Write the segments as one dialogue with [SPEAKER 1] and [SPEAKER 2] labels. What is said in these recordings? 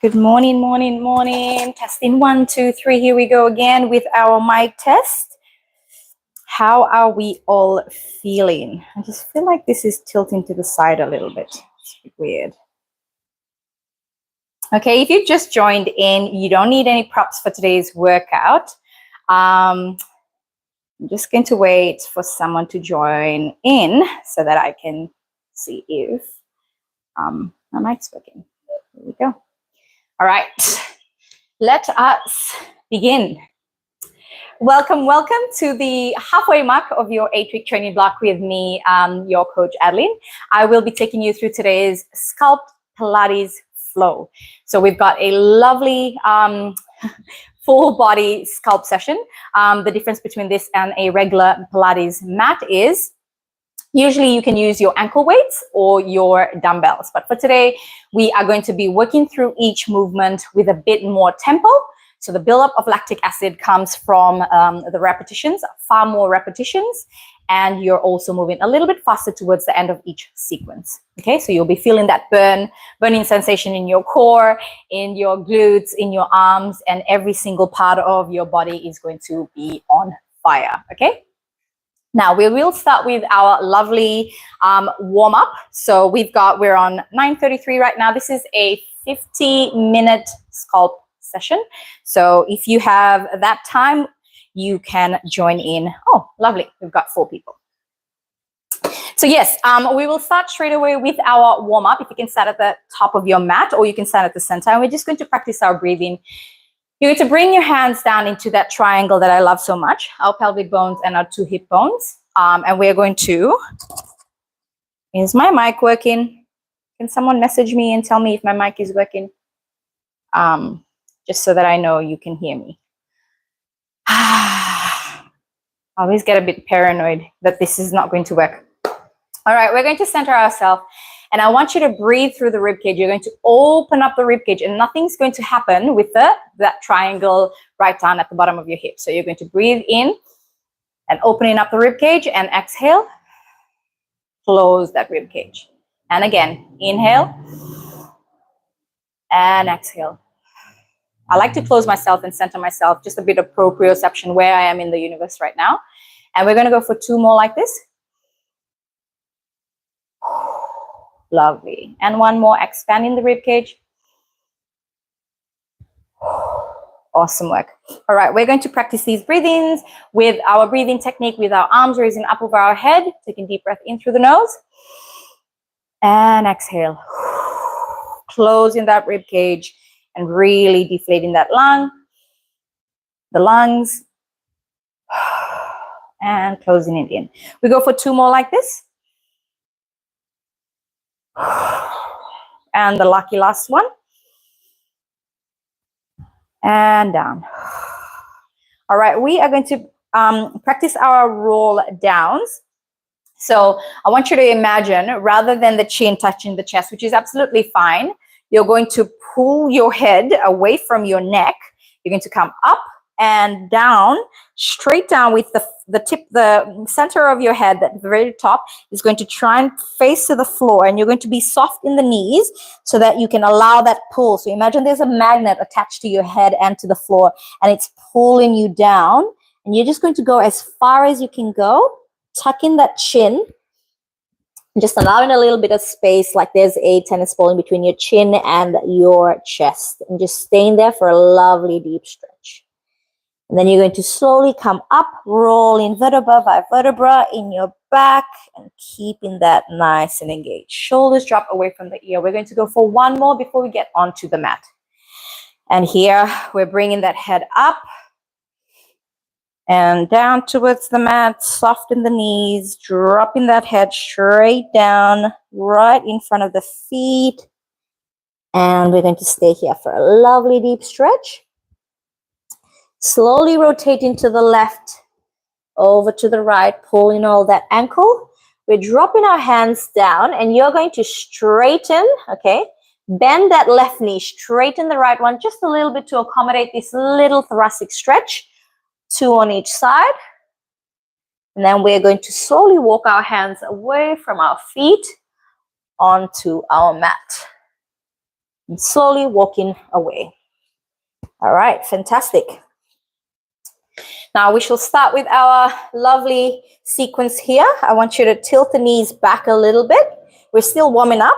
[SPEAKER 1] Good morning, morning, morning. Testing 1, 2, 3. Here we go again with our mic test. How are we all feeling? I just feel like this is tilting to the side a little bit. It's a bit weird. Okay, if you just joined in, you don't need any props for today's workout. I'm just going to wait for someone to join in so that I can see if my mic's working. Here we go. All right, let us begin. Welcome to the halfway mark of your 8-week training block with me, your coach Adeline. I will be taking you through today's Sculpt Pilates flow. So we've got a lovely full body sculpt session. The difference between this and a regular Pilates mat is usually you can use your ankle weights or your dumbbells. But for today, we are going to be working through each movement with a bit more tempo. So the buildup of lactic acid comes from the repetitions, far more repetitions, and you're also moving a little bit faster towards the end of each sequence. Okay, so you'll be feeling that burning sensation in your core, in your glutes, in your arms, and every single part of your body is going to be on fire. Okay. Now we will start with our lovely warm up. So we're on 9:33 right now. This is a 50-minute sculpt session. So if you have that time, you can join in. Oh, lovely. We've got 4 people. So yes, we will start straight away with our warm up. If you can start at the top of your mat or you can start at the center. And we're just going to practice our breathing. You're going to bring your hands down into that triangle that I love so much, our pelvic bones and our 2 hip bones. And we're going to, is my mic working? Can someone message me and tell me if my mic is working? Just so that I know you can hear me. I always get a bit paranoid that this is not going to work. All right, we're going to center ourselves. And I want you to breathe through the ribcage. You're going to open up the ribcage and nothing's going to happen with that triangle right down at the bottom of your hip. So you're going to breathe in and opening up the ribcage and exhale. Close that ribcage. And again, inhale and exhale. I like to close myself and center myself, just a bit of proprioception where I am in the universe right now. And we're going to go for 2 more like this. Lovely. And 1 more, expanding the rib cage. Awesome work. All right, we're going to practice these breathings with our breathing technique with our arms raising up over our head, taking deep breath in through the nose. And exhale. Closing that rib cage and really deflating that the lungs. And closing it in. We go for 2 more like this. And the lucky last one. And down. All right, we are going to practice our roll downs. So I want you to imagine, rather than the chin touching the chest, which is absolutely fine, you're going to pull your head away from your neck. You're going to come up and down, straight down with the center of your head, at the very top, is going to try and face to the floor, and you're going to be soft in the knees so that you can allow that pull. So imagine there's a magnet attached to your head and to the floor, and it's pulling you down, and you're just going to go as far as you can go, tuck in that chin, just allowing a little bit of space, like there's a tennis ball in between your chin and your chest, and just staying there for a lovely deep stretch. And then you're going to slowly come up, rolling vertebra by vertebra in your back and keeping that nice and engaged. Shoulders drop away from the ear. We're going to go for 1 more before we get onto the mat. And here we're bringing that head up and down towards the mat, soften the knees, dropping that head straight down right in front of the feet. And we're going to stay here for a lovely deep stretch. Slowly rotating to the left, over to the right, pulling all that ankle. We're dropping our hands down and you're going to straighten, okay? Bend that left knee, straighten the right one just a little bit to accommodate this little thoracic stretch. 2 on each side. And then we're going to slowly walk our hands away from our feet onto our mat. and slowly walking away. All right, fantastic. Now we shall start with our lovely sequence here. I want you to tilt the knees back a little bit. We're still warming up,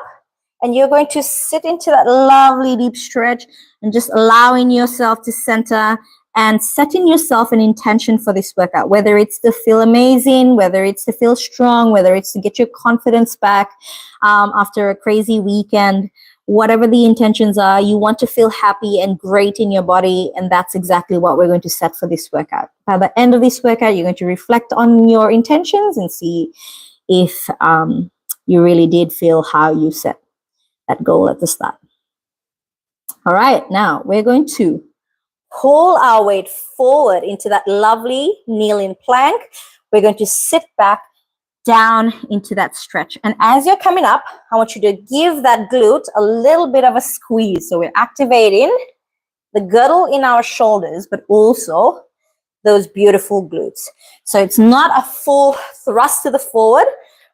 [SPEAKER 1] and you're going to sit into that lovely deep stretch and just allowing yourself to center and setting yourself an intention for this workout, whether it's to feel amazing, whether it's to feel strong, whether it's to get your confidence back after a crazy weekend. Whatever the intentions are, you want to feel happy and great in your body, and that's exactly what we're going to set for this workout. By the end of this workout, you're going to reflect on your intentions and see if you really did feel how you set that goal at the start. All right, now we're going to pull our weight forward into that lovely kneeling plank. We're going to sit back down into that stretch. And as you're coming up, I want you to give that glute a little bit of a squeeze. So we're activating the girdle in our shoulders, but also those beautiful glutes. So it's not a full thrust to the forward.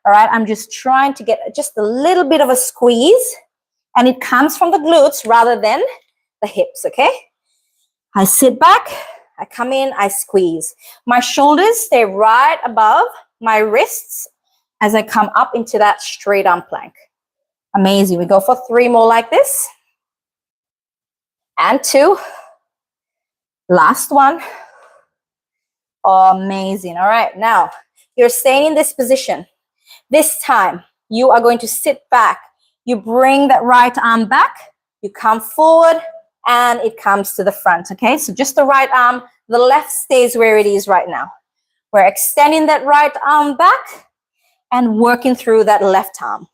[SPEAKER 1] All right, I'm just trying to get just a little bit of a squeeze, and it comes from the glutes rather than the hips, okay? I sit back, I come in, I squeeze. My shoulders stay right above my wrists as I come up into that straight arm plank. Amazing. We go for 3 more like this. And 2. Last one. Amazing. All right, now you're staying in this position. This time you are going to sit back. You bring that right arm back, you come forward, and it comes to the front, okay? So just the right arm, the left stays where it is right now. We're extending that right arm back and working through that left arm.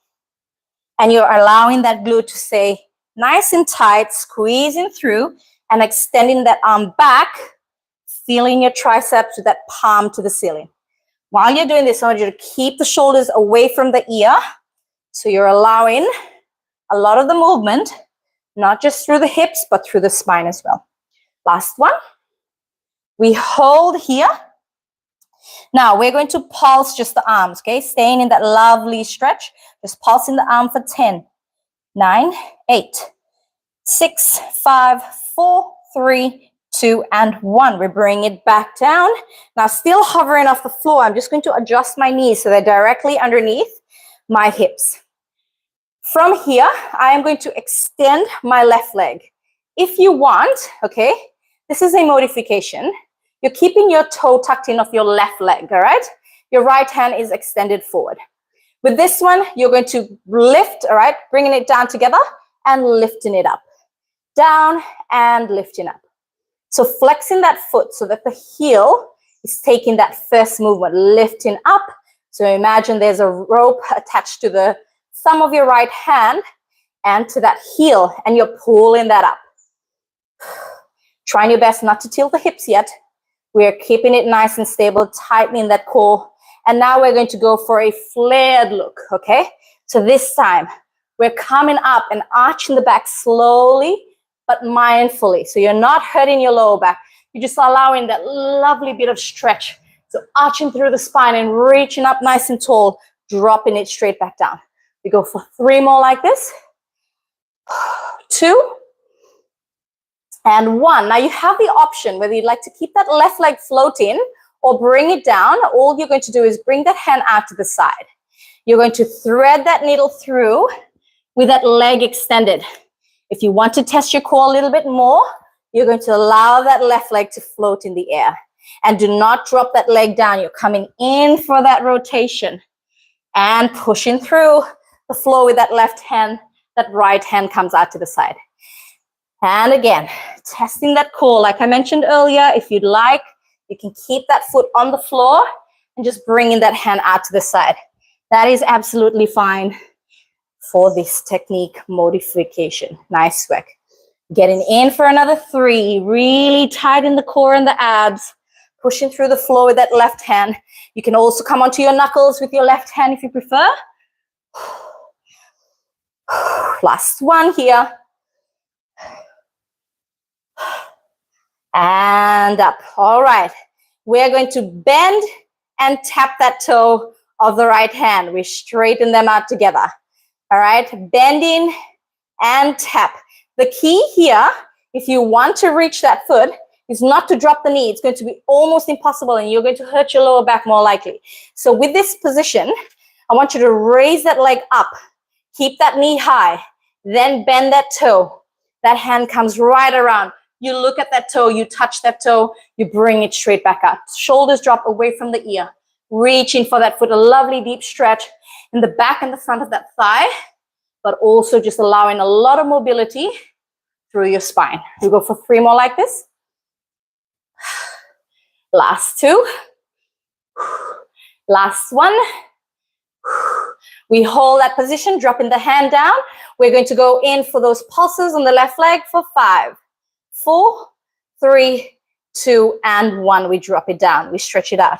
[SPEAKER 1] And you're allowing that glute to stay nice and tight, squeezing through and extending that arm back, feeling your triceps with that palm to the ceiling. While you're doing this, I want you to keep the shoulders away from the ear. So you're allowing a lot of the movement, not just through the hips, but through the spine as well. Last one. We hold here. Now we're going to pulse just the arms, okay? Staying in that lovely stretch. Just pulsing the arm for 10, 9, 8, 6, 5, 4, 3, 2, and 1. We bring it back down. Now still hovering off the floor, I'm just going to adjust my knees so they're directly underneath my hips. From here, I am going to extend my left leg. If you want, okay, this is a modification. You're keeping your toe tucked in of your left leg, all right? Your right hand is extended forward. With this one, you're going to lift, all right, bringing it down together and lifting it up. Down and lifting up. So flexing that foot so that the heel is taking that first movement, lifting up. So imagine there's a rope attached to the thumb of your right hand and to that heel, and you're pulling that up. Trying your best not to tilt the hips yet. We're keeping it nice and stable, tightening that core. And now we're going to go for a flared look, okay? So this time, we're coming up and arching the back slowly, but mindfully. So you're not hurting your lower back. You're just allowing that lovely bit of stretch. So arching through the spine and reaching up nice and tall, dropping it straight back down. We go for 3 more like this. 2. And 1. Now you have the option whether you'd like to keep that left leg floating or bring it down. All you're going to do is bring that hand out to the side. You're going to thread that needle through with that leg extended. If you want to test your core a little bit more, you're going to allow that left leg to float in the air. And do not drop that leg down. You're coming in for that rotation and pushing through the floor with that left hand. That right hand comes out to the side. And again, testing that core. Like I mentioned earlier, if you'd like, you can keep that foot on the floor and just bringing that hand out to the side. That is absolutely fine for this technique modification. Nice work. Getting in for another 3. Really tighten the core and the abs. Pushing through the floor with that left hand. You can also come onto your knuckles with your left hand if you prefer. Last one here. And up. All right. We're going to bend and tap that toe of the right hand. We straighten them out together. All right. Bending and tap. The key here, if you want to reach that foot, is not to drop the knee. It's going to be almost impossible and you're going to hurt your lower back more likely. So with this position, I want you to raise that leg up. Keep that knee high. Then bend that toe. That hand comes right around. You look at that toe, you touch that toe, you bring it straight back up. Shoulders drop away from the ear. Reaching for that foot, a lovely deep stretch in the back and the front of that thigh, but also just allowing a lot of mobility through your spine. We go for 3 more like this. Last 2. Last 1. We hold that position, dropping the hand down. We're going to go in for those pulses on the left leg for 5, 4, 3, 2, and 1. We drop it down. We stretch it out.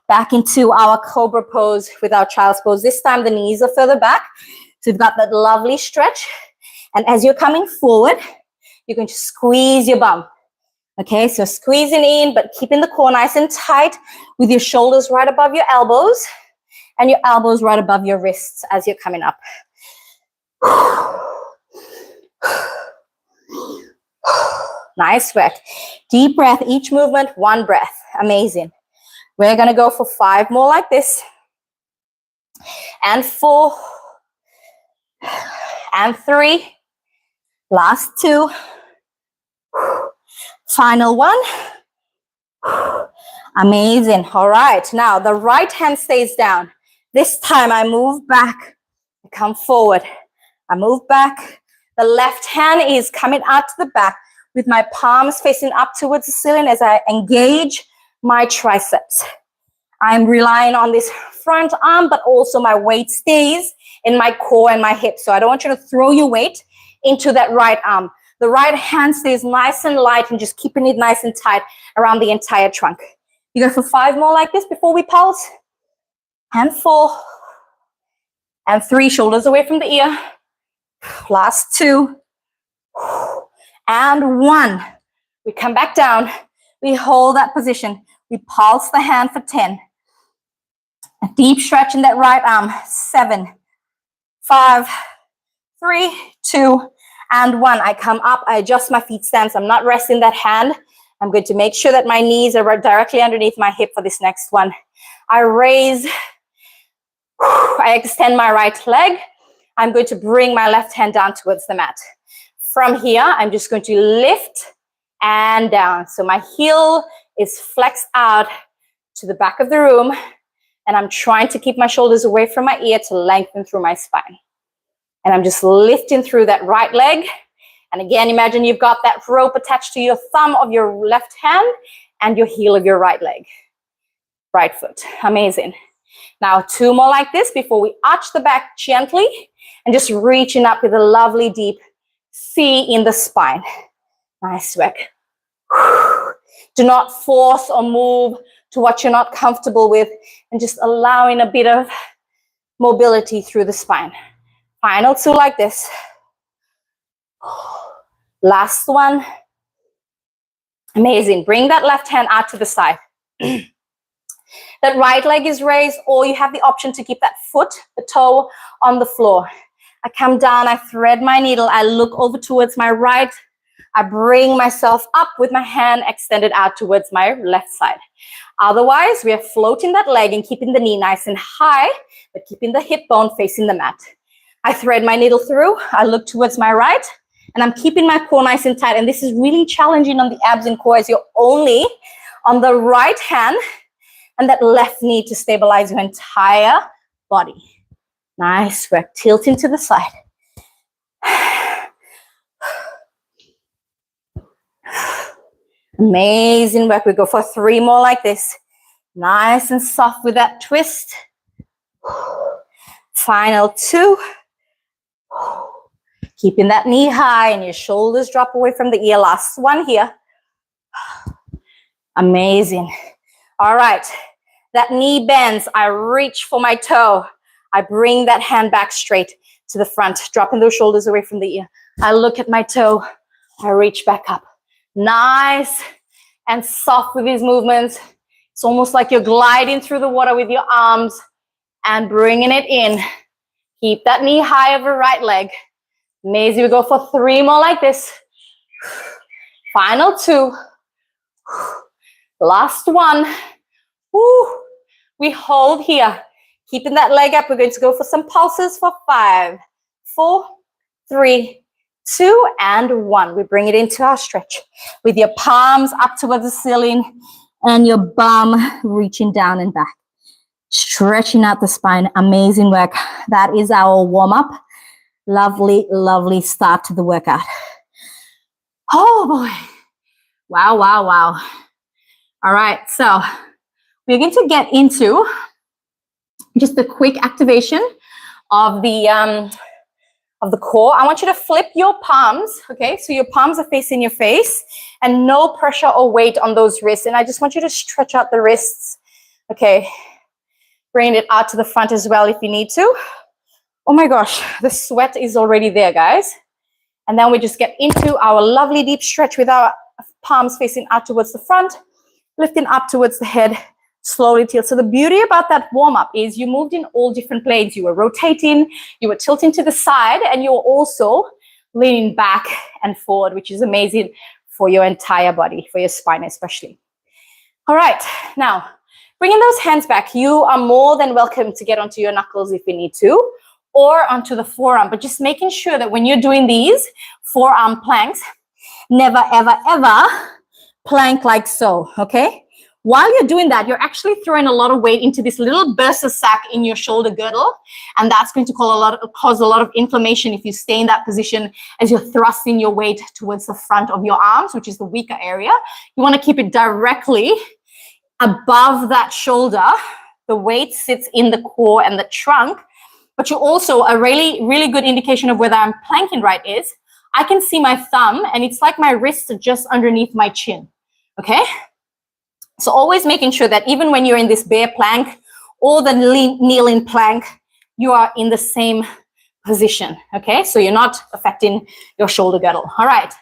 [SPEAKER 1] Back into our cobra pose with our child's pose. This time the knees are further back. So we've got that lovely stretch. And as you're coming forward, you're going to squeeze your bum. Okay, so squeezing in, but keeping the core nice and tight with your shoulders right above your elbows and your elbows right above your wrists as you're coming up. Nice work. Deep breath, each movement, 1 breath. Amazing. We're going to go for 5 more like this. And 4. And 3. Last 2. Final 1. Amazing. All right. Now the right hand stays down. This time I move back. I come forward. I move back. The left hand is coming out to the back with my palms facing up towards the ceiling as I engage my triceps. I'm relying on this front arm, but also my weight stays in my core and my hips. So I don't want you to throw your weight into that right arm. The right hand stays nice and light and just keeping it nice and tight around the entire trunk. You go for 5 more like this before we pulse. And 4. And 3, shoulders away from the ear. Last 2. And 1. We come back down. We hold that position. We pulse the hand for 10. A deep stretch in that right arm. 7, 5, 3, 2, and 1. I come up. I adjust my feet stance. I'm not resting that hand. I'm going to make sure that my knees are directly underneath my hip for this next one. I raise. I extend my right leg. I'm going to bring my left hand down towards the mat. From here, I'm just going to lift and down. So my heel is flexed out to the back of the room, and I'm trying to keep my shoulders away from my ear to lengthen through my spine. And I'm just lifting through that right leg. And again, imagine you've got that rope attached to your thumb of your left hand and your heel of your right leg. Right foot. Amazing. Now 2 more like this before we arch the back gently and just reaching up with a lovely deep C in the spine. Nice work. Do not force or move to what you're not comfortable with, and just allowing a bit of mobility through the spine. Final 2 like this. Last 1. Amazing. Bring that left hand out to the side. That right leg is raised, or you have the option to keep that foot, the toe, on the floor. I come down, I thread my needle, I look over towards my right, I bring myself up with my hand extended out towards my left side. Otherwise, we are floating that leg and keeping the knee nice and high, but keeping the hip bone facing the mat. I thread my needle through, I look towards my right, and I'm keeping my core nice and tight. And this is really challenging on the abs and core as you're only on the right hand and that left knee to stabilize your entire body. Nice work. Tilting to the side. Amazing work. We go for 3 more like this. Nice and soft with that twist. Final 2. Keeping that knee high and your shoulders drop away from the ear. Last 1 here. Amazing. All right. That knee bends. I reach for my toe. I bring that hand back straight to the front, dropping those shoulders away from the ear. I look at my toe. I reach back up. Nice and soft with these movements. It's almost like you're gliding through the water with your arms and bringing it in. Keep that knee high over right leg. Amazing. We go for 3 more like this. Final 2. Last 1. Woo. We hold here. Keeping that leg up. We're going to go for some pulses for 5, 4, 3, 2, and 1. We bring it into our stretch with your palms up towards the ceiling and your bum reaching down and back. Stretching out the spine. Amazing work. That is our warm-up. Lovely, lovely start to the workout. Oh boy. Wow, wow, wow. All right, so we're going to get into just a quick activation of the core. I want you to flip your palms, okay? So your palms are facing your face and no pressure or weight on those wrists. And I just want you to stretch out the wrists, okay? Bring it out to the front as well if you need to. Oh my gosh, the sweat is already there, guys. And then we just get into our lovely deep stretch with our palms facing out towards the front, lifting up towards the head, slowly tilt. So the beauty about that warm-up is you moved in all different planes. You were rotating, you were tilting to the side, and you were also leaning back and forward, which is amazing for your entire body, for your spine especially. All right, now bringing those hands back. You are more than welcome to get onto your knuckles if you need to, or onto the forearm, but just making sure that when you're doing these forearm planks, never, ever, ever plank like so, okay? While you're doing that, you're actually throwing a lot of weight into this little bursa sac in your shoulder girdle, and that's going to cause a lot of inflammation if you stay in that position as you're thrusting your weight towards the front of your arms, which is the weaker area. You want to keep it directly above that shoulder. The weight sits in the core and the trunk, but you also, a really, really good indication of whether I'm planking right is, I can see my thumb and it's like my wrists are just underneath my chin, okay? So always making sure that even when you're in this bear plank or the kneeling plank, you are in the same position, okay? So you're not affecting your shoulder girdle. All right.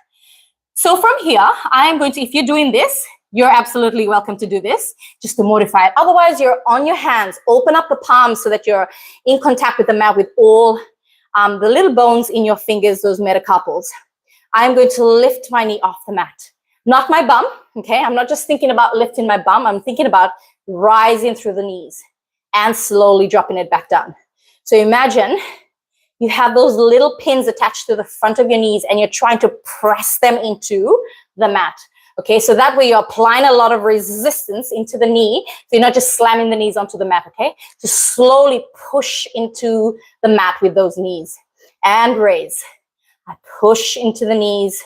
[SPEAKER 1] So from here, I'm going to, if you're doing this, you're absolutely welcome to do this just to modify it. Otherwise, you're on your hands. Open up the palms so that you're in contact with the mat with all the little bones in your fingers, those metacarpals. I'm going to lift my knee off the mat. Not my bum, okay? I'm not just thinking about lifting my bum. I'm thinking about rising through the knees and slowly dropping it back down. So imagine you have those little pins attached to the front of your knees and you're trying to press them into the mat. Okay, so that way you're applying a lot of resistance into the knee. So you're not just slamming the knees onto the mat, okay? So slowly push into the mat with those knees and raise. I push into the knees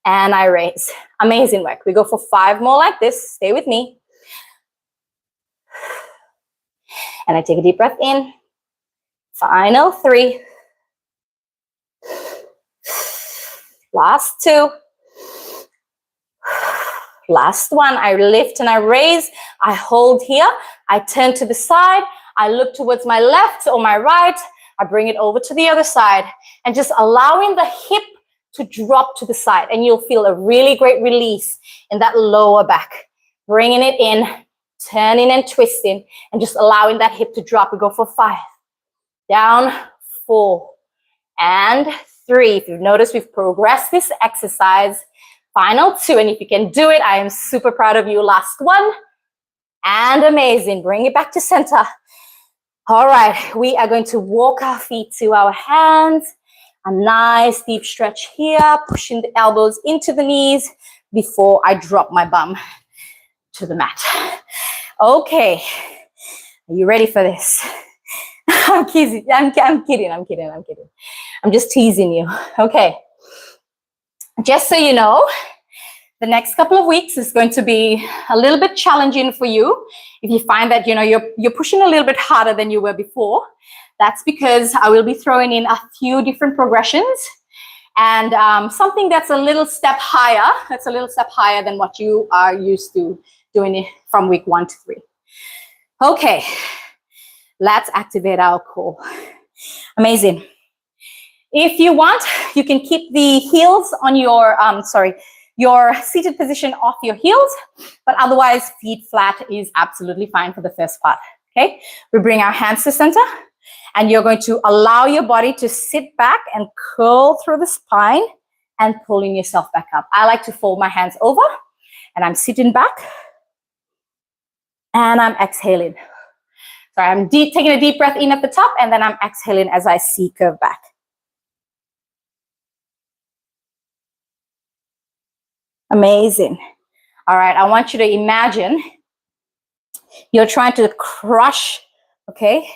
[SPEAKER 1] and I raise. Amazing work. We go for 5 more like this. Stay with me. And I take a deep breath in. Final 3. Last 2. Last 1, I lift and I raise, I hold here, I turn to the side, I look towards my left or my right, I bring it over to the other side and just allowing the hip to drop to the side and you'll feel a really great release in that lower back. Bringing it in, turning and twisting and just allowing that hip to drop. We go for 5, down, 4, and 3. If you've noticed, we've progressed this exercise. Final 2, and if you can do it, I am super proud of you. Last 1, and amazing. Bring it back to center. All right, we are going to walk our feet to our hands. A nice deep stretch here, pushing the elbows into the knees before I drop my bum to the mat. Okay, are you ready for this? I'm kidding. I'm just teasing you. Okay. Just so you know, the next couple of weeks is going to be a little bit challenging for you. If you find that, you're pushing a little bit harder than you were before, that's because I will be throwing in a few different progressions and something that's a little step higher. That's a little step higher than what you are used to doing it from week 1 to 3. Okay, let's activate our core. Amazing. If you want, you can keep the heels on your seated position off your heels, but otherwise feet flat is absolutely fine for the first part, okay? We bring our hands to center, And you're going to allow your body to sit back and curl through the spine and pulling yourself back up. I like to fold my hands over and I'm sitting back and I'm exhaling. So I'm taking a deep breath in at the top and then I'm exhaling as I C-curve back. Amazing. All right, I want you to imagine you're trying to crush, okay?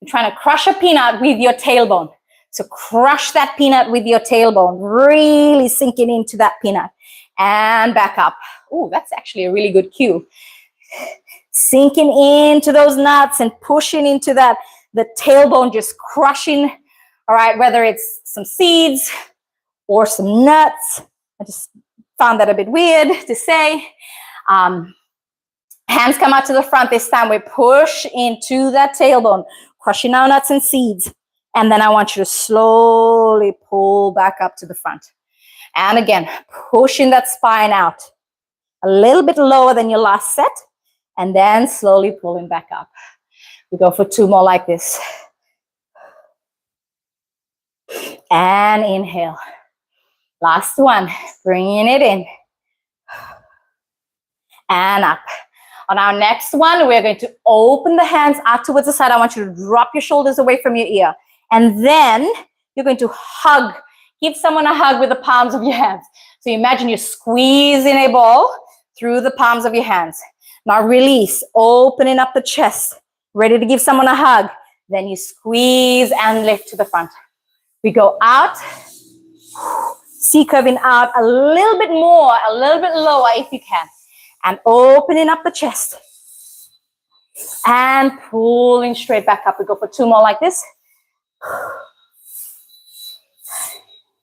[SPEAKER 1] You're trying to crush a peanut with your tailbone. So crush that peanut with your tailbone, really sinking into that peanut and back up. Oh, that's actually a really good cue. Sinking into those nuts and pushing into that, the tailbone just crushing, all right, whether it's some seeds or some nuts. I just found that a bit weird to say. Hands come out to the front. This time we push into that tailbone, crushing our nuts and seeds. And then I want you to slowly pull back up to the front. And again, pushing that spine out a little bit lower than your last set. And then slowly pulling back up. We go for 2 more like this. And inhale. Last one, bringing it in. And up. On our next one, we're going to open the hands out towards the side. I want you to drop your shoulders away from your ear. And then you're going to hug. Give someone a hug with the palms of your hands. So imagine you're squeezing a ball through the palms of your hands. Now release, opening up the chest. Ready to give someone a hug. Then you squeeze and lift to the front. We go out. C-curving out a little bit more, a little bit lower if you can. And opening up the chest. And pulling straight back up. We go for 2 more like this.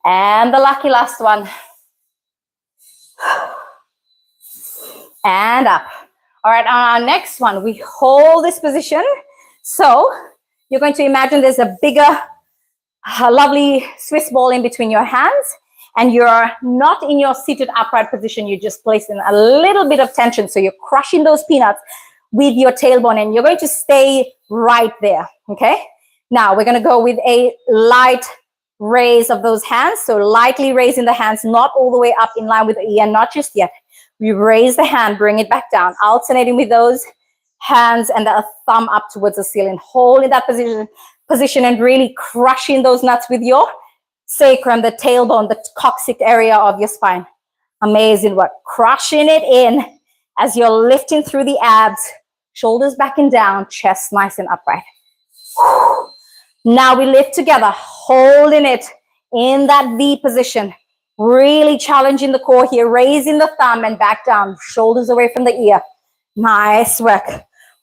[SPEAKER 1] And the lucky last one. And up. All right, on our next one, we hold this position. So you're going to imagine there's a bigger, lovely Swiss ball in between your hands. And you're not in your seated upright position. You're just placing a little bit of tension. So you're crushing those peanuts with your tailbone. And you're going to stay right there, okay? Now, we're going to go with a light raise of those hands. So lightly raising the hands, not all the way up in line with the ear, not just yet. We raise the hand, bring it back down, alternating with those hands and the thumb up towards the ceiling. Holding that position and really crushing those nuts with your sacrum, the tailbone, the coccyx area of your spine. Amazing work. Crushing it in as you're lifting through the abs, shoulders back and down, chest nice and upright. Now we lift together, holding it in that V position. Really challenging the core here, raising the thumb and back down, shoulders away from the ear. Nice work.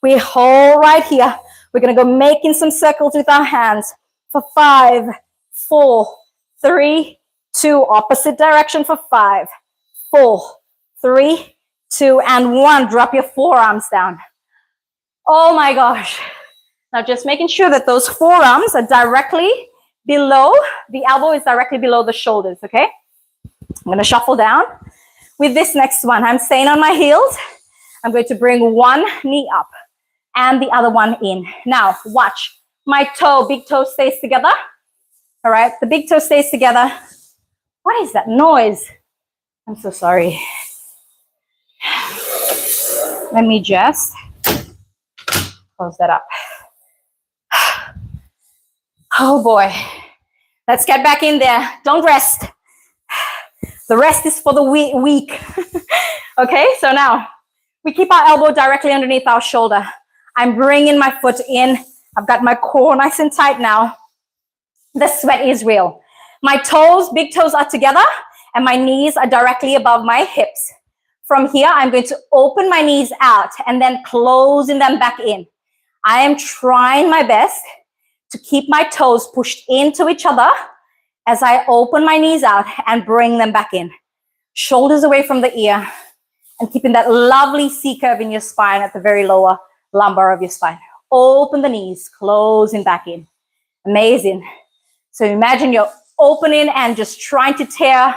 [SPEAKER 1] We hold right here. We're going to go making some circles with our hands for 5, 4, 3, 2, opposite direction for 5, 4, 3, 2, and 1. Drop your forearms down. Oh my gosh. Now just making sure that those forearms are directly below, the elbow is directly below the shoulders, okay? I'm going to shuffle down. With this next one, I'm staying on my heels. I'm going to bring one knee up and the other one in. Now, watch. My toe, big toe stays together. All right, the big toe stays together. What is that noise? I'm so sorry. Let me just close that up. Oh boy. Let's get back in there. Don't rest. The rest is for the weak. Okay, so now we keep our elbow directly underneath our shoulder. I'm bringing my foot in. I've got my core nice and tight now. The sweat is real. My toes, big toes are together and my knees are directly above my hips. From here, I'm going to open my knees out and then closing them back in. I am trying my best to keep my toes pushed into each other as I open my knees out and bring them back in. Shoulders away from the ear and keeping that lovely C-curve in your spine at the very lower lumbar of your spine. Open the knees, closing back in. Amazing. So imagine you're opening and just trying to tear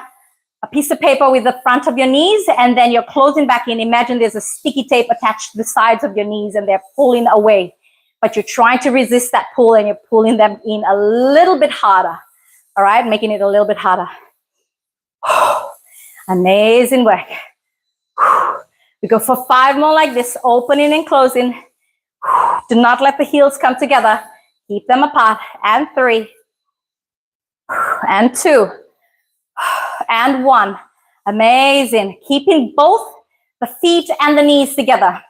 [SPEAKER 1] a piece of paper with the front of your knees and then you're closing back in. Imagine there's a sticky tape attached to the sides of your knees and they're pulling away. but you're trying to resist that pull and you're pulling them in a little bit harder. All right, making it a little bit harder. Amazing work. We go for 5 more like this, opening and closing. Do not let the heels come together. Keep them apart. And 3. And 2. And 1. Amazing. Keeping both the feet and the knees together.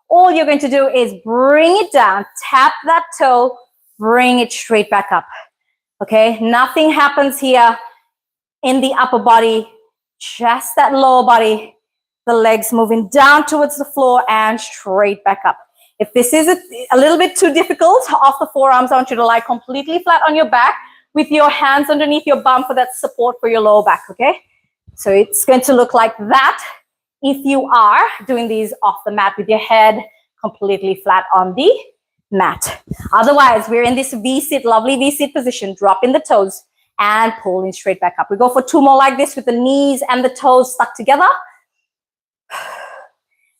[SPEAKER 1] All you're going to do is bring it down, tap that toe, bring it straight back up. Okay, nothing happens here in the upper body, just that lower body, the legs moving down towards the floor and straight back up. If this is a little bit too difficult, off the forearms, I want you to lie completely flat on your back with your hands underneath your bum for that support for your lower back, okay? So it's going to look like that if you are doing these off the mat with your head completely flat on the mat. Otherwise, we're in this V-sit, lovely V-sit position, dropping the toes and pulling straight back up. We go for 2 more like this with the knees and the toes stuck together.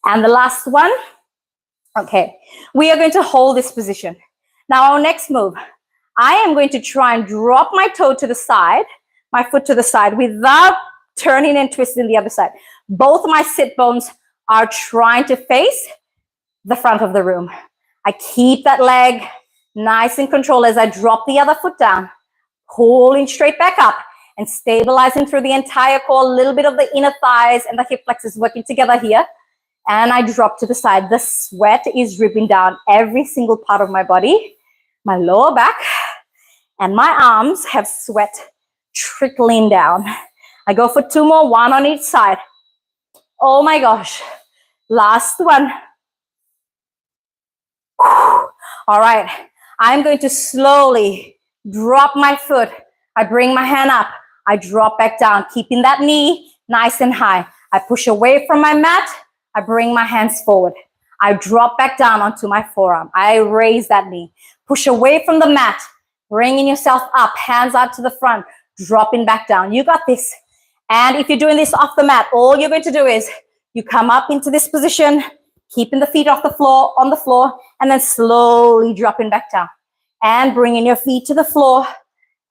[SPEAKER 1] And the last one. Okay, we are going to hold this position. Now our next move, I am going to try and drop my toe to the side, my foot to the side without turning and twisting the other side. Both my sit bones are trying to face the front of the room. I keep that leg nice and controlled as I drop the other foot down, pulling straight back up and stabilizing through the entire core, a little bit of the inner thighs and the hip flexors working together here. And I drop to the side. The sweat is dripping down every single part of my body, my lower back, and my arms have sweat trickling down. I go for 2 more, 1 on each side. Oh my gosh. Last one. All right. I'm going to slowly drop my foot. I bring my hand up. I drop back down, keeping that knee nice and high. I push away from my mat. I bring my hands forward. I drop back down onto my forearm. I raise that knee. Push away from the mat. Bringing yourself up. Hands out to the front. Dropping back down. You got this. And if you're doing this off the mat, all you're going to do is you come up into this position, keeping the feet off the floor, on the floor, and then slowly dropping back down. And bringing your feet to the floor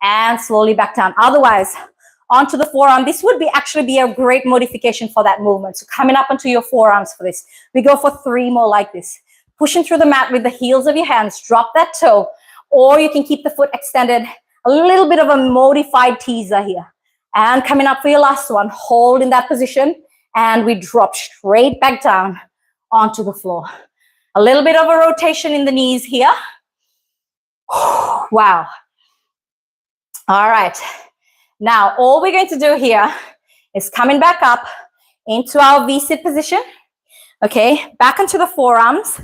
[SPEAKER 1] and slowly back down. Otherwise, onto the forearm. This would actually be a great modification for that movement. So coming up onto your forearms for this. We go for 3 more like this. Pushing through the mat with the heels of your hands. Drop that toe. Or you can keep the foot extended. A little bit of a modified teaser here. And coming up for your last one. Hold in that position. And we drop straight back down onto the floor. A little bit of a rotation in the knees here. Wow. All right. Now, all we're going to do here is coming back up into our V-sit position. Okay, back onto the forearms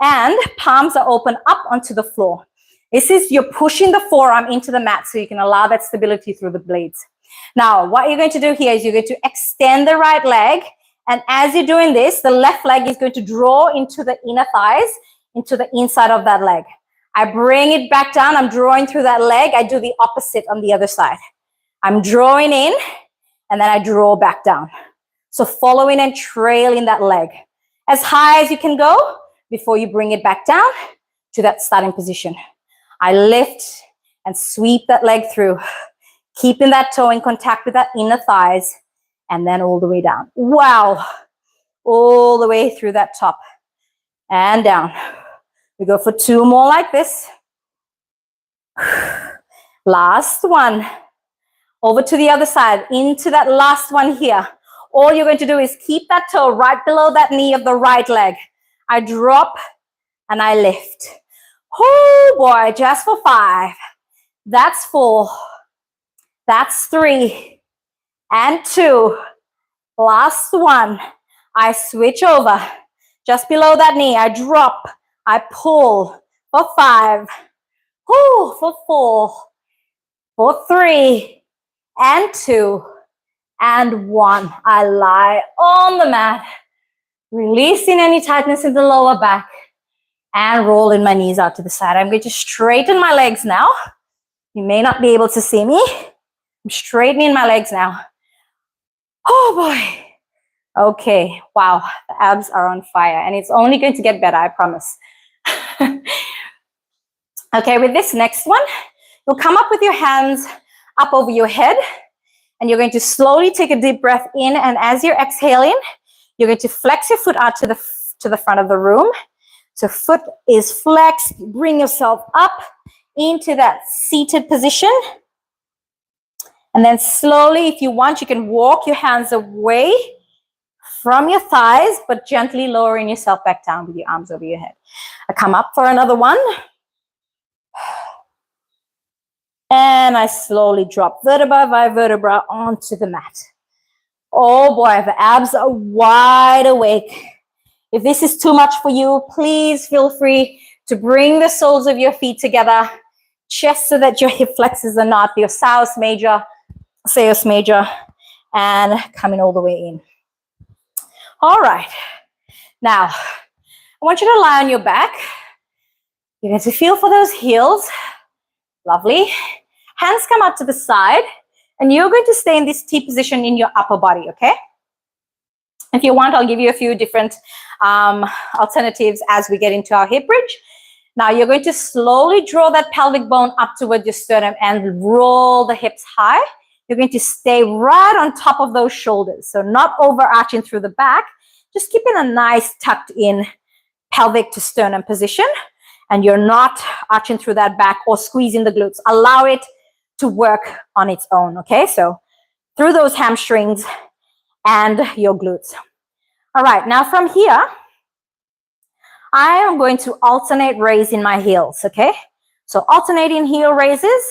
[SPEAKER 1] and palms are open up onto the floor. This is, you're pushing the forearm into the mat so you can allow that stability through the blades. Now, what you're going to do here is you're going to extend the right leg. And as you're doing this, the left leg is going to draw into the inner thighs, into the inside of that leg. I bring it back down. I'm drawing through that leg. I do the opposite on the other side. I'm drawing in and then I draw back down. So following and trailing that leg as high as you can go before you bring it back down to that starting position. I lift and sweep that leg through, keeping that toe in contact with that inner thighs and then all the way down. Wow. All the way through that top and down. We go for 2 more like this. Last one. Over to the other side, into that last one here. All you're going to do is keep that toe right below that knee of the right leg. I drop and I lift. Oh boy, just for 5. That's 4. That's 3. And 2. Last one. I switch over. Just below that knee, I drop. I pull for 5. Whoo, for 4. For 3. And 2, and 1. I lie on the mat, releasing any tightness in the lower back, and rolling my knees out to the side. I'm going to straighten my legs now. You may not be able to see me. I'm straightening my legs now. Oh boy. Okay, wow, the abs are on fire, and it's only going to get better, I promise. Okay, with this next one, you'll come up with your hands up over your head, and you're going to slowly take a deep breath in, and as you're exhaling, you're going to flex your foot out to the front of the room. So foot is flexed, bring yourself up into that seated position. And then slowly, if you want, you can walk your hands away from your thighs, but gently lowering yourself back down with your arms over your head. I come up for another one. And I slowly drop vertebra by vertebra onto the mat. Oh boy, the abs are wide awake. If this is too much for you, please feel free to bring the soles of your feet together, just so that your hip flexors are not your psoas major, and coming all the way in. All right. Now, I want you to lie on your back. You're going to feel for those heels. Lovely. Hands come out to the side, and you're going to stay in this T position in your upper body, okay? If you want, I'll give you a few different alternatives as we get into our hip bridge. Now, you're going to slowly draw that pelvic bone up toward your sternum and roll the hips high. You're going to stay right on top of those shoulders, so not overarching through the back, just keeping a nice tucked in pelvic to sternum position, and you're not arching through that back or squeezing the glutes. Allow it to work on its own, okay? So through those hamstrings and your glutes. All right, now from here, I am going to alternate raising my heels, okay? So alternating heel raises,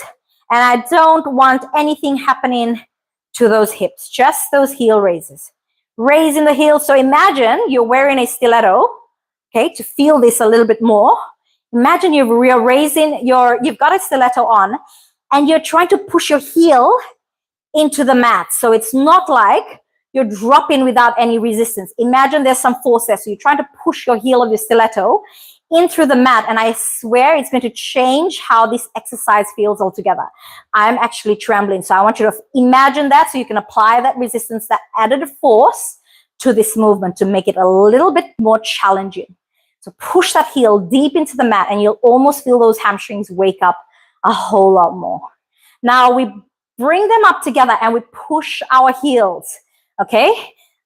[SPEAKER 1] and I don't want anything happening to those hips, just those heel raises. Raising the heels, so imagine you're wearing a stiletto, okay, to feel this a little bit more. Imagine you've got a stiletto on, and you're trying to push your heel into the mat. So it's not like you're dropping without any resistance. Imagine there's some force there. So you're trying to push your heel of your stiletto in through the mat. And I swear it's going to change how this exercise feels altogether. I'm actually trembling. So I want you to imagine that so you can apply that resistance, that added force to this movement to make it a little bit more challenging. So push that heel deep into the mat, and you'll almost feel those hamstrings wake up a whole lot more. Now we bring them up together and we push our heels, okay?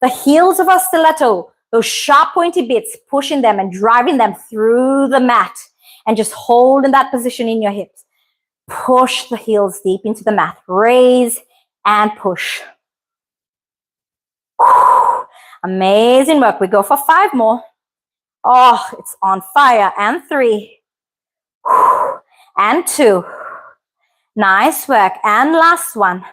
[SPEAKER 1] The heels of our stiletto, those sharp pointy bits, pushing them and driving them through the mat, and just hold in that position in your hips. Push the heels deep into the mat. Raise and push. Amazing work. We go for 5 more. Oh, it's on fire. And 3. And 2. Nice work. And last one.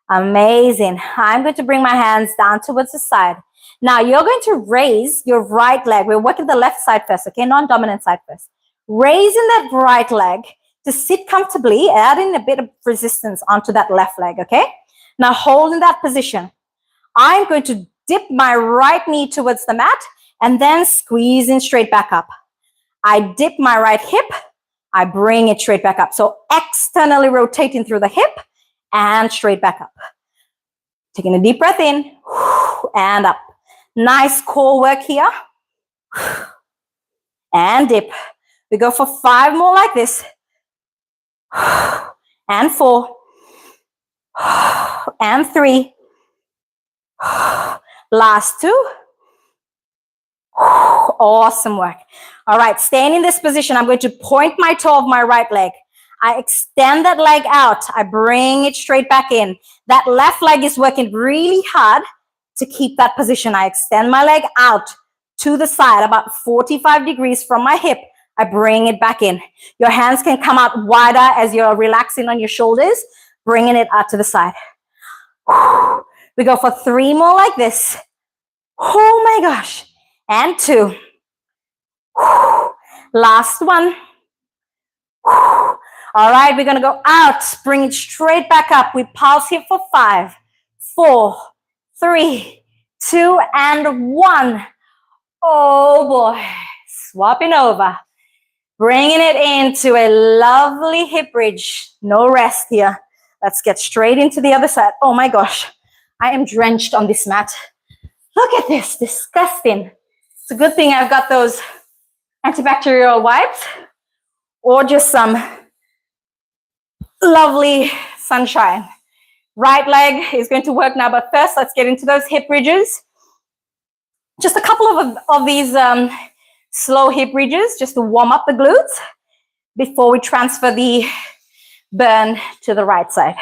[SPEAKER 1] Amazing. I'm going to bring my hands down towards the side. Now you're going to raise your right leg. We're working the left side first, okay? Non-dominant side first. Raising that right leg to sit comfortably, adding a bit of resistance onto that left leg, okay? Now hold in that position. I'm going to dip my right knee towards the mat and then squeezing straight back up. I dip my right hip, I bring it straight back up. So externally rotating through the hip and straight back up. Taking a deep breath in and up. Nice core work here. And dip. We go for 5 more like this. And 4. And 3. Last 2. Awesome work. All right, staying in this position, I'm going to point my toe of my right leg. I extend that leg out. I bring it straight back in. That left leg is working really hard to keep that position. I extend my leg out to the side, about 45 degrees from my hip. I bring it back in. Your hands can come out wider as you're relaxing on your shoulders, bringing it out to the side. We go for 3 more like this. Oh my gosh. And 2. Last one. All right, we're going to go out. Bring it straight back up. We pulse here for 5, 4, 3, 2, and 1. Oh boy. Swapping over. Bringing it into a lovely hip bridge. No rest here. Let's get straight into the other side. Oh my gosh. I am drenched on this mat. Look at this. Disgusting. It's a good thing I've got those antibacterial wipes. or just some lovely sunshine. Right leg is going to work now, but first let's get into those hip bridges. Just a couple of these slow hip bridges just to warm up the glutes before we transfer the burn to the right side.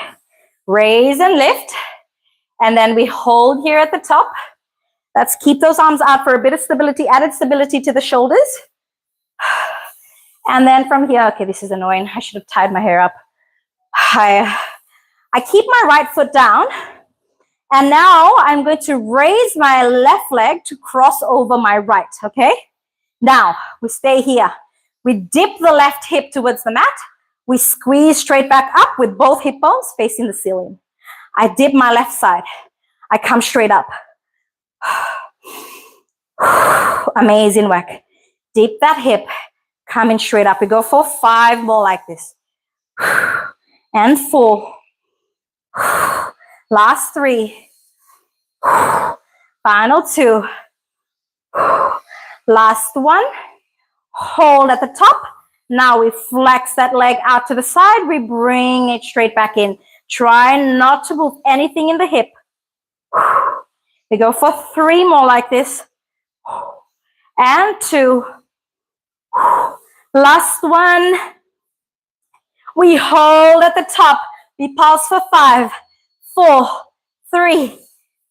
[SPEAKER 1] Raise and lift, and then we hold here at the top. Let's keep those arms out for a bit of stability, added stability to the shoulders. And then from here, okay, this is annoying. I should have tied my hair up. I keep my right foot down, and now I'm going to raise my left leg to cross over my right, okay? Now, we stay here. We dip the left hip towards the mat. We squeeze straight back up with both hip bones facing the ceiling. I dip my left side. I come straight up. Amazing work. Dip that hip, coming straight up. We go for 5 more like this. And 4. Last 3. Final 2. Last 1. Hold at the top. Now we flex that leg out to the side. We bring it straight back in. Try not to move anything in the hip. We go for 3 more like this. And 2. Last 1. We hold at the top. We pulse for 5, 4, 3,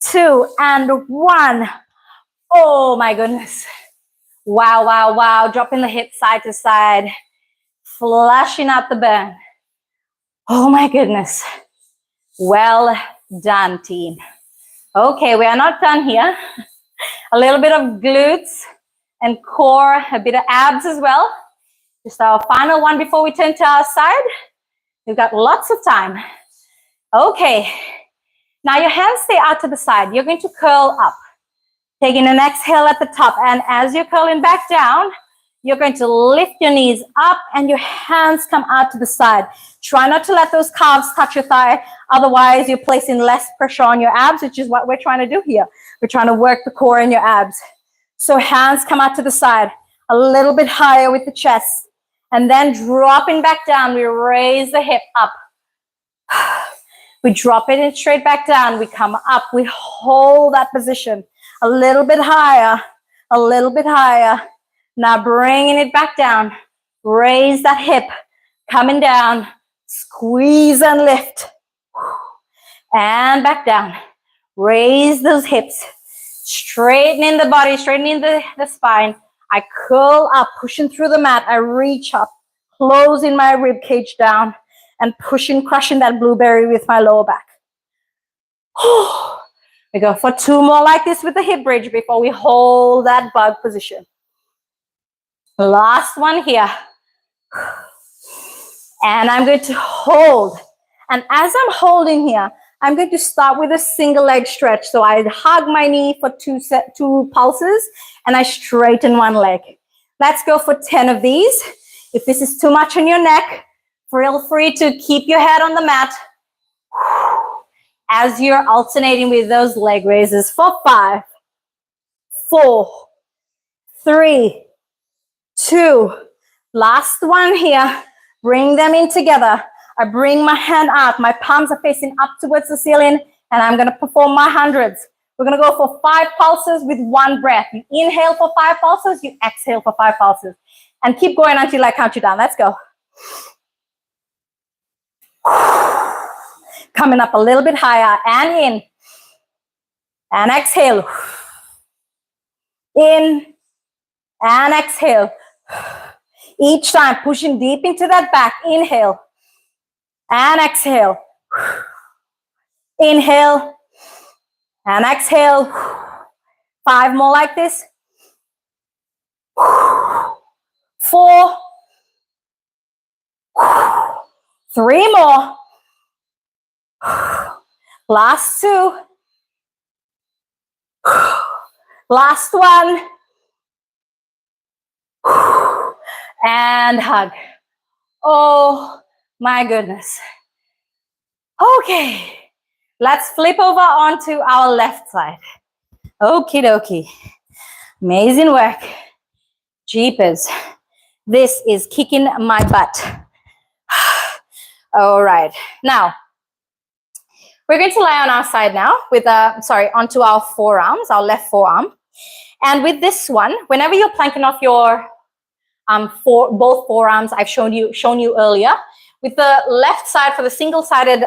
[SPEAKER 1] 2, and 1. Oh my goodness. Wow, wow, wow. Dropping the hips side to side. Flushing out the burn. Oh my goodness. Well done, team. Okay, we are not done here. A little bit of glutes and core, a bit of abs as well. Just our final one before we turn to our side. We've got lots of time. Okay. Now your hands stay out to the side. You're going to curl up. Taking an exhale at the top. And as you're curling back down, you're going to lift your knees up and your hands come out to the side. Try not to let those calves touch your thigh. Otherwise, you're placing less pressure on your abs, which is what we're trying to do here. We're trying to work the core and your abs. So hands come out to the side, a little bit higher with the chest. And then dropping back down, we raise the hip up. We drop it straight back down. We come up. We hold that position. A little bit higher, a little bit higher. Now bringing it back down. Raise that hip. Coming down. Squeeze and lift. And back down. Raise those hips. Straightening the body, straightening the spine. I curl up, pushing through the mat. I reach up, closing my rib cage down and pushing, crushing that blueberry with my lower back. We go for 2 more like this with the hip bridge before we hold that bug position. Last one here. And I'm going to hold. And as I'm holding here, I'm going to start with a single leg stretch. So I hug my knee for 2 pulses and I straighten one leg. Let's go for 10 of these. If this is too much on your neck, feel free to keep your head on the mat as you're alternating with those leg raises for 5, 4, 3, 2. Last one here. Bring them in together. I bring my hand out. My palms are facing up towards the ceiling, and I'm going to perform my hundreds. We're going to go for 5 pulses with 1 breath. You inhale for 5 pulses. You exhale for 5 pulses. And keep going until I count you down. Let's go. Coming up a little bit higher. And in. And exhale. In. And exhale. Each time pushing deep into that back. Inhale. And exhale. Inhale. And exhale. 5 more like this. 4. 3 more. Last 2. Last 1. And hug. Oh my goodness. Okay. Let's flip over onto our left side. Okie dokie. Amazing work. Jeepers. This is kicking my butt. All right. Now, we're going to lie on our side now with onto our forearms, our left forearm. And with this one, whenever you're planking off your both forearms, I've shown you earlier. With the left side, for the single-sided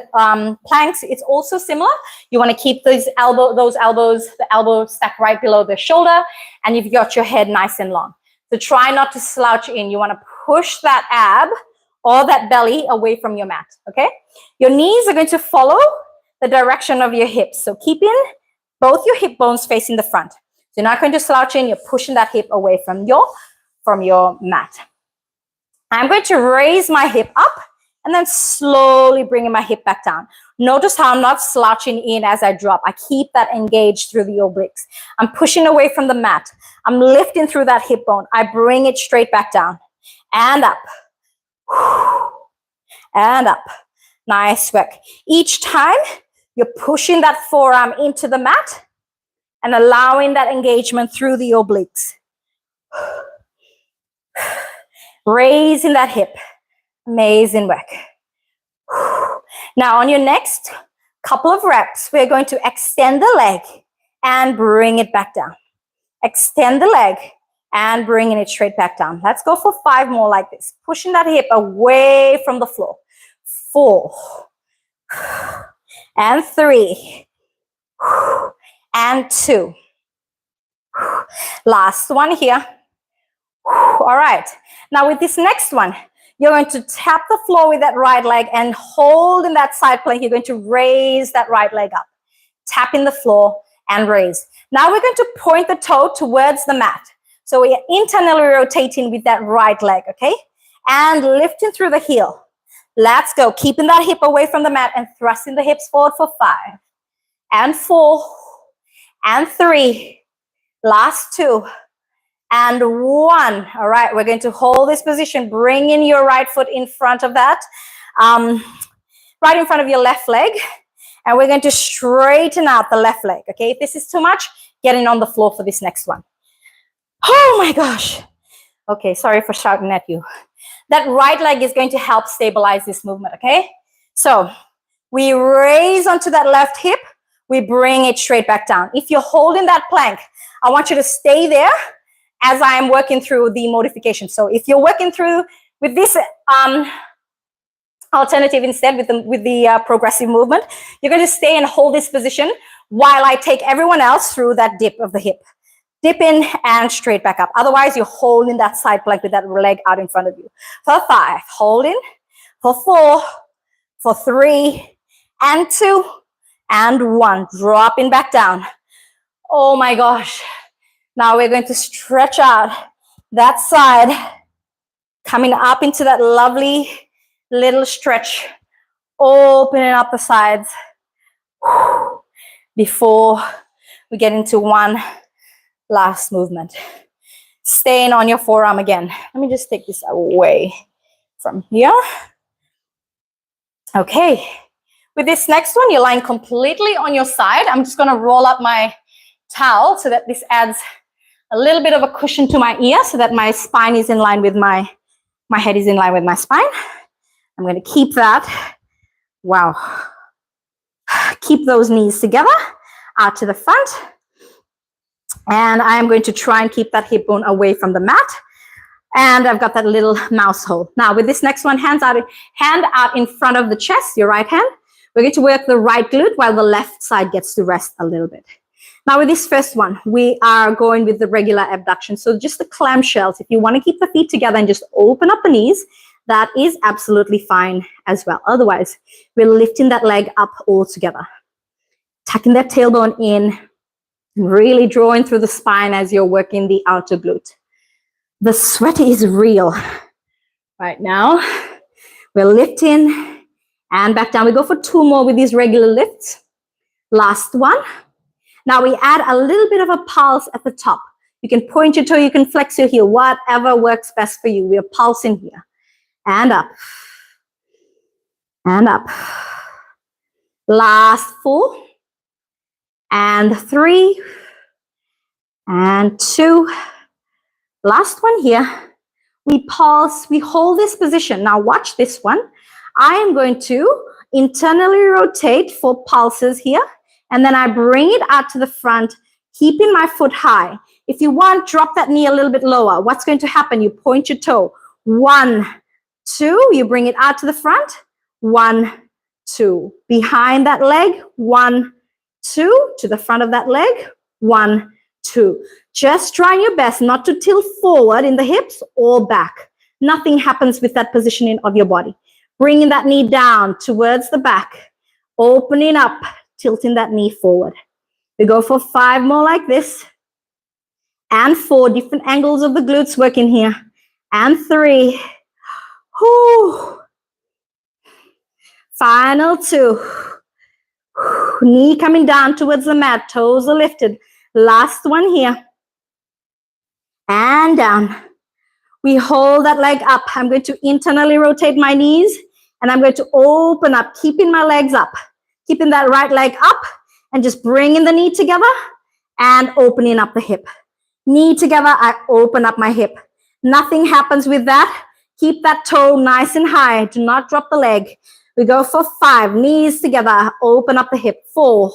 [SPEAKER 1] planks, it's also similar. You want to keep the elbow stacked right below the shoulder, and you've got your head nice and long. So try not to slouch in. You want to push that ab or that belly away from your mat, okay? Your knees are going to follow the direction of your hips. So keeping both your hip bones facing the front. So you're not going to slouch in, you're pushing that hip away from your mat. I'm going to raise my hip up and then slowly bringing my hip back down. Notice how I'm not slouching in as I drop. I keep that engaged through the obliques. I'm pushing away from the mat. I'm lifting through that hip bone. I bring it straight back down and up. And up. Nice work. Each time you're pushing that forearm into the mat and allowing that engagement through the obliques. Raising that hip. Amazing work. Now on your next couple of reps, we're going to extend the leg and bring it back down. Extend the leg and bringing it straight back down. Let's go for 5 more like this. Pushing that hip away from the floor. 4 and 3 and 2. Last one here. All right. Now with this next one, you're going to tap the floor with that right leg and hold in that side plank. You're going to raise that right leg up. Tapping the floor and raise. Now we're going to point the toe towards the mat. So we are internally rotating with that right leg, okay? And lifting through the heel. Let's go. Keeping that hip away from the mat and thrusting the hips forward for 5 and 4 and 3. Last 2 and 1. All right, we're going to hold this position. Bring in your right foot in front of that, right in front of your left leg. And we're going to straighten out the left leg, okay? If this is too much, get in on the floor for this next one. Oh my gosh. Okay, sorry for shouting at you. That right leg is going to help stabilize this movement, okay? So we raise onto that left hip. We bring it straight back down. If you're holding that plank, I want you to stay there as I'm working through the modification. So if you're working through with this alternative instead, with the progressive movement, you're going to stay and hold this position while I take everyone else through that dip of the hip. Dip in and straight back up. Otherwise, you're holding that side plank with that leg out in front of you. For 5, holding. For 4, for 3, and 2, and 1. Dropping back down. Oh my gosh. Now we're going to stretch out that side, coming up into that lovely little stretch, opening up the sides before we get into one last movement. Staying on your forearm again. Let me just take this away from here. Okay. With this next one, you're lying completely on your side. I'm just going to roll up my towel so that this adds a little bit of a cushion to my ear so that my spine is in line with my head is in line with my spine. I'm going to keep that. Wow. Keep those knees together, out to the front. And I'm going to try and keep that hip bone away from the mat. And I've got that little mouse hole. Now with this next one, hand out in front of the chest, your right hand. We're going to work the right glute while the left side gets to rest a little bit. Now with this first one, we are going with the regular abduction. So just the clamshells. If you want to keep the feet together and just open up the knees, that is absolutely fine as well. Otherwise, we're lifting that leg up all together. Tucking that tailbone in, really drawing through the spine as you're working the outer glute. The sweat is real. Right now, we're lifting and back down. We go for 2 more with these regular lifts. Last one. Now we add a little bit of a pulse at the top. You can point your toe, you can flex your heel, whatever works best for you. We are pulsing here. And up. And up. Last 4. And 3. And 2. Last one here. We pulse, we hold this position. Now watch this one. I am going to internally rotate 4 pulses here, and then I bring it out to the front, keeping my foot high. If you want, drop that knee a little bit lower. What's going to happen? You point your toe. 1, 2, you bring it out to the front. 1, 2. Behind that leg. 1, 2. To the front of that leg. 1, 2. Just try your best not to tilt forward in the hips or back. Nothing happens with that positioning of your body. Bringing that knee down towards the back. Opening up, tilting that knee forward. We go for 5 more like this. And 4 different angles of the glutes working here. And 3. Whew. Final 2. Knee coming down towards the mat. Toes are lifted. Last one here. And down. We hold that leg up. I'm going to internally rotate my knees. And I'm going to open up, keeping my legs up. Keeping that right leg up. And just bringing the knee together. And opening up the hip. Knee together, I open up my hip. Nothing happens with that. Keep that toe nice and high. Do not drop the leg. We go for 5. Knees together. Open up the hip. 4.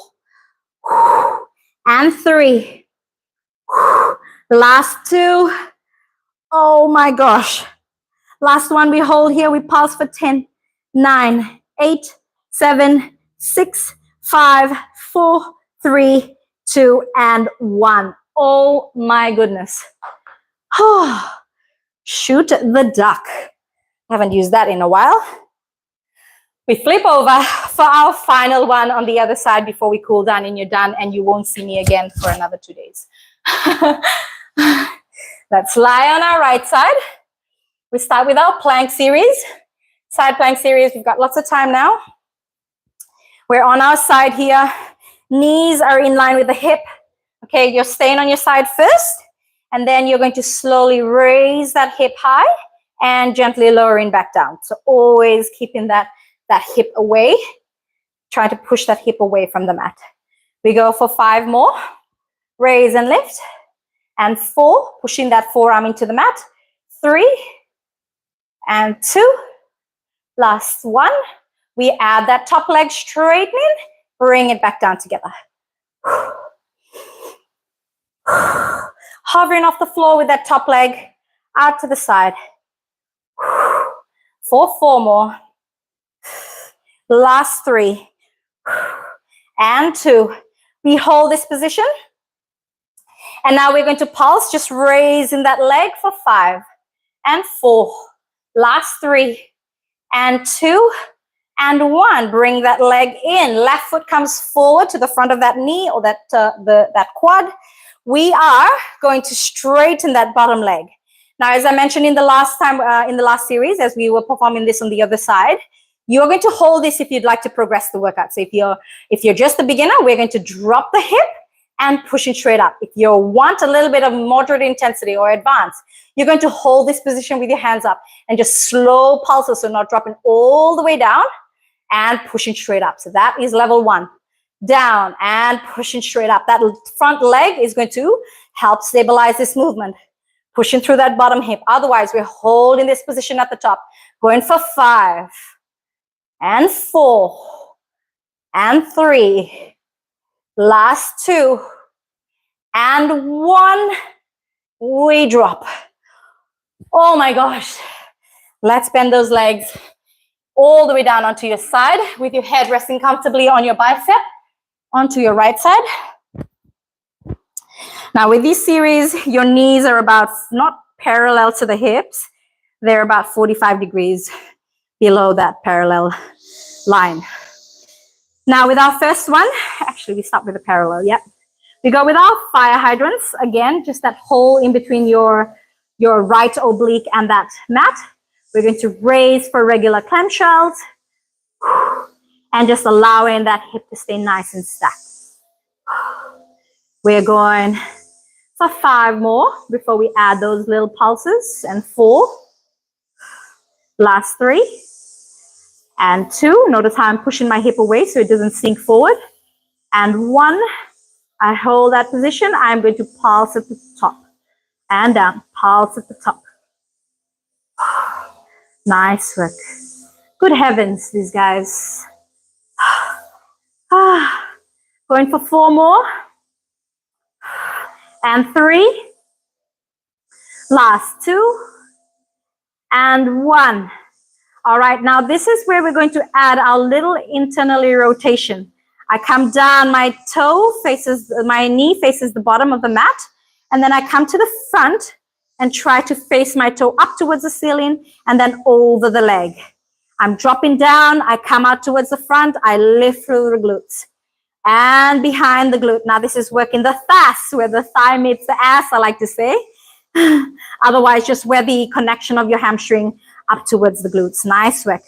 [SPEAKER 1] And 3. Last 2. Oh my gosh. Last one we hold here. We pulse for 10, 9, 8, 7, 6, 5, 4, 3, 2, and 1. Oh my goodness. Oh, shoot the duck. I haven't used that in a while. We flip over for our final one on the other side before we cool down, and you're done, and you won't see me again for another 2 days. Let's lie on our right side. We start with our plank series. Side plank series. We've got lots of time now. We're on our side here. Knees are in line with the hip. Okay, you're staying on your side first, and then you're going to slowly raise that hip high and gently lowering back down. So always keeping that hip away. Try to push that hip away from the mat. We go for 5 more. Raise and lift. And 4, pushing that forearm into the mat. 3 and 2. Last 1. We add that top leg straightening. Bring it back down together. Hovering off the floor with that top leg out to the side. For 4 more. Last 3. And 2. We hold this position. And now we're going to pulse, just raising that leg for 5 and 4. Last 3 and 2 and 1. Bring that leg in. Left foot comes forward to the front of that knee or that quad. We are going to straighten that bottom leg. Now, as I mentioned in the last series, as we were performing this on the other side, you're going to hold this if you'd like to progress the workout. So if you're just a beginner, we're going to drop the hip and pushing straight up. If you want a little bit of moderate intensity or advanced, you're going to hold this position with your hands up and just slow pulses, so not dropping all the way down and pushing straight up. So that is level 1. Down and pushing straight up. That front leg is going to help stabilize this movement. Pushing through that bottom hip. Otherwise, we're holding this position at the top. Going for 5 and 4 and 3. Last 2 and 1. We drop. Oh my gosh. Let's bend those legs all the way down onto your side with your head resting comfortably on your bicep, onto your right side. Now with this series, your knees are about not parallel to the hips. They're about 45 degrees below that parallel line. Now with our first one, actually we start with the parallel, yeah. We go with our fire hydrants. Again, just that hole in between your right oblique and that mat. We're going to raise for regular clamshells and just allowing that hip to stay nice and stacked. We're going for 5 more before we add those little pulses, and 4. Last 3 and 2. Notice how I'm pushing my hip away so it doesn't sink forward. And 1. I hold that position. I'm going to pulse at the top and down. Pulse at the top Nice work. Good heavens, these guys. Going for 4 more. And 3. Last 2. And 1. All right, now this is where we're going to add our little internally rotation. I come down, my knee faces the bottom of the mat, and then I come to the front and try to face my toe up towards the ceiling and then over the leg. I'm dropping down, I come out towards the front, I lift through the glutes and behind the glute. Now this is working the thighs, where the thigh meets the ass, I like to say. Otherwise, just where the connection of your hamstring up towards the glutes. Nice work.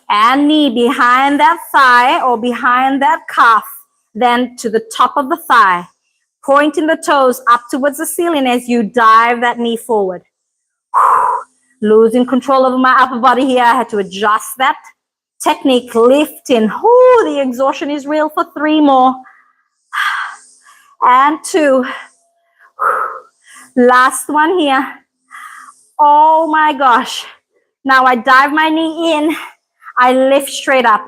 [SPEAKER 1] And knee behind that thigh or behind that calf, then to the top of the thigh. Pointing the toes up towards the ceiling as you dive that knee forward. Losing control over my upper body here. I had to adjust that technique, lifting. The exhaustion is real for 3 more. And 2. Last one here. Oh my gosh. Now I dive my knee in. I lift straight up.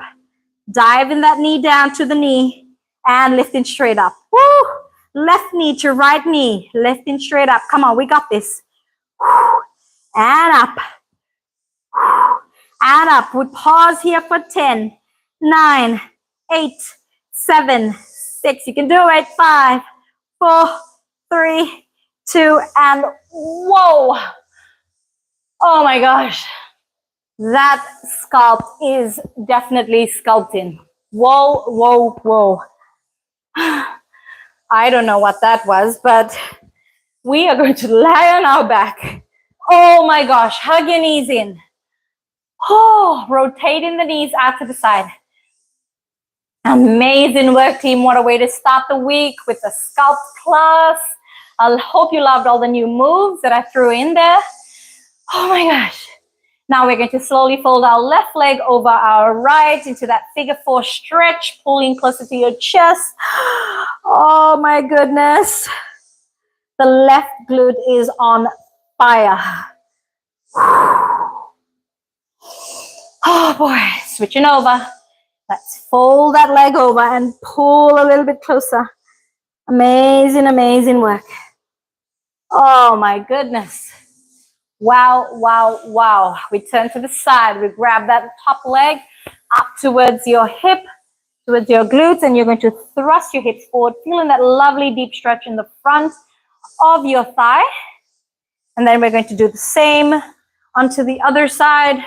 [SPEAKER 1] Diving that knee down to the knee and lifting straight up. Woo! Left knee to right knee. Lifting straight up. Come on, we got this. And up. And up. We pause here for 10, 9, 8, 7, 6. You can do it. 5, 4, 3, 2, and whoa. Oh my gosh. That sculpt is definitely sculpting. Whoa, whoa, whoa. I don't know what that was, but we are going to lie on our back. Oh my gosh, hug your knees in. Rotating the knees out to the side. Amazing work, team. What a way to start the week with the Sculpt class. I hope you loved all the new moves that I threw in there. Oh my gosh. Now we're going to slowly fold our left leg over our right into that figure 4 stretch, pulling closer to your chest. Oh my goodness. The left glute is on fire. Oh boy, switching over. Let's fold that leg over and pull a little bit closer. Amazing, amazing work. Oh my goodness. Wow, wow, wow. We turn to the side. We grab that top leg up towards your hip, towards your glutes, and you're going to thrust your hips forward, feeling that lovely deep stretch in the front of your thigh. And then we're going to do the same onto the other side,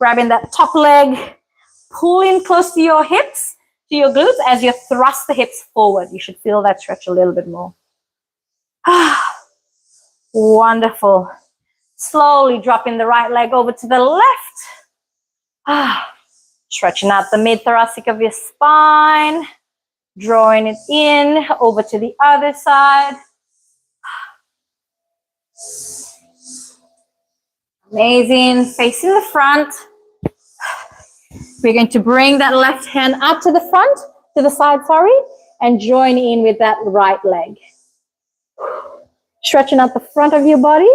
[SPEAKER 1] grabbing that top leg, pulling close to your hips, to your glutes as you thrust the hips forward. You should feel that stretch a little bit more. Wonderful. Slowly dropping the right leg over to the left. Stretching out the mid-thoracic of your spine. Drawing it in over to the other side. Amazing. Facing the front. We're going to bring that left hand up to the front, to the side, sorry, and join in with that right leg. Stretching out the front of your body.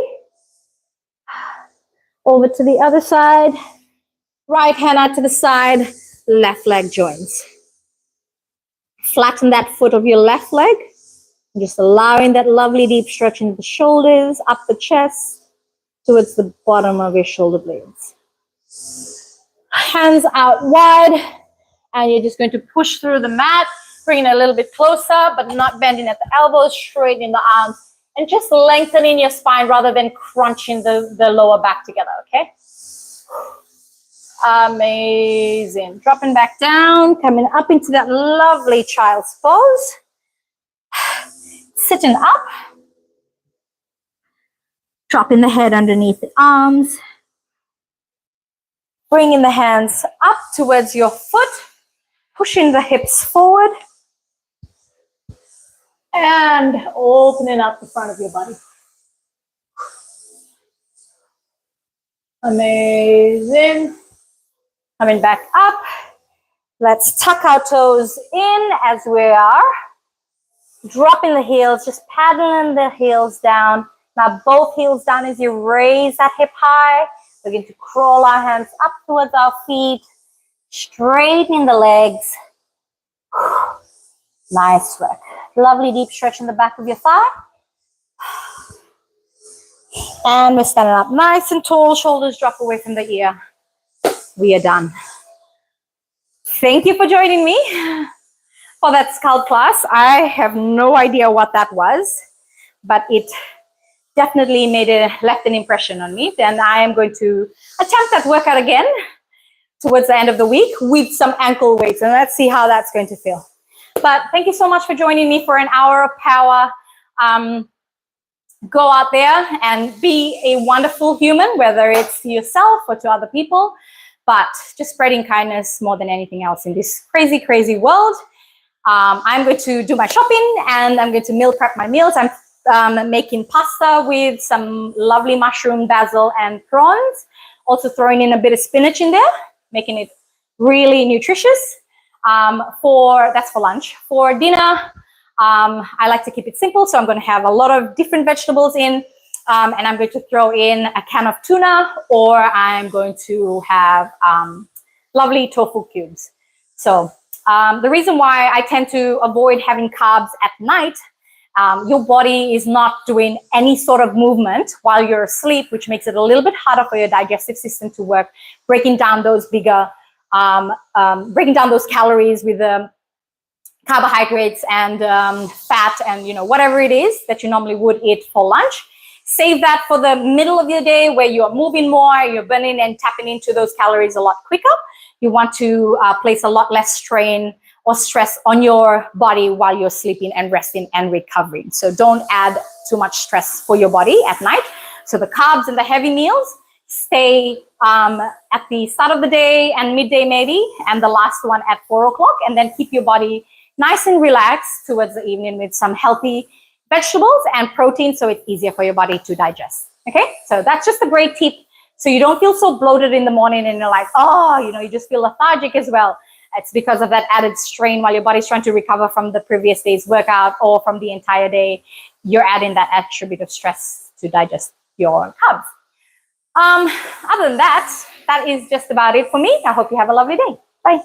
[SPEAKER 1] Over to the other side. Right hand out to the side. Left leg joins. Flatten that foot of your left leg. Just allowing that lovely deep stretch into the shoulders, up the chest, towards the bottom of your shoulder blades. Hands out wide. And you're just going to push through the mat. Bring it a little bit closer, but not bending at the elbows, straightening the arms. And just lengthening your spine rather than crunching the lower back together, okay? Amazing. Dropping back down, coming up into that lovely child's pose. Sitting up. Dropping the head underneath the arms. Bringing the hands up towards your foot. Pushing the hips forward. And opening up the front of your body. Amazing. Coming back up. Let's tuck our toes in as we are. Dropping the heels, just paddling the heels down Now both heels down as you raise that hip high. We're going to crawl our hands up towards our feet, straightening the legs. Nice work. Lovely deep stretch in the back of your thigh. And we're standing up nice and tall, shoulders drop away from the ear. We are done. Thank you for joining me for that Sculpt class. I have no idea what that was, but it definitely left an impression on me. And I am going to attempt that workout again towards the end of the week with some ankle weights, and let's see how that's going to feel. But thank you so much for joining me for an hour of power. Go out there and be a wonderful human, whether it's to yourself or to other people, but just spreading kindness more than anything else in this crazy, crazy world. I'm going to do my shopping and I'm going to meal prep my meals. I'm making pasta with some lovely mushroom, basil, and prawns. Also throwing in a bit of spinach in there, making it really nutritious. That's for lunch. For dinner, I like to keep it simple, so I'm going to have a lot of different vegetables in, and I'm going to throw in a can of tuna, or I'm going to have lovely tofu cubes. So the reason why I tend to avoid having carbs at night, your body is not doing any sort of movement while you're asleep, which makes it a little bit harder for your digestive system to work, breaking down those breaking down those calories with the carbohydrates and fat and whatever it is that you normally would eat for lunch. Save that for the middle of your day where you're moving more, you're burning and tapping into those calories a lot quicker. You want to place a lot less strain or stress on your body while you're sleeping and resting and recovering. So don't add too much stress for your body at night. So the carbs and the heavy meals stay at the start of the day and midday maybe, and the last one at 4 o'clock, and then keep your body nice and relaxed towards the evening with some healthy vegetables and protein so it's easier for your body to digest. Okay, so that's just a great tip. So you don't feel so bloated in the morning and you're like, oh, you just feel lethargic as well. It's because of that added strain while your body's trying to recover from the previous day's workout or from the entire day. You're adding that extra bit of stress to digest your carbs. Other than that, that is just about it for me. I hope you have a lovely day. Bye.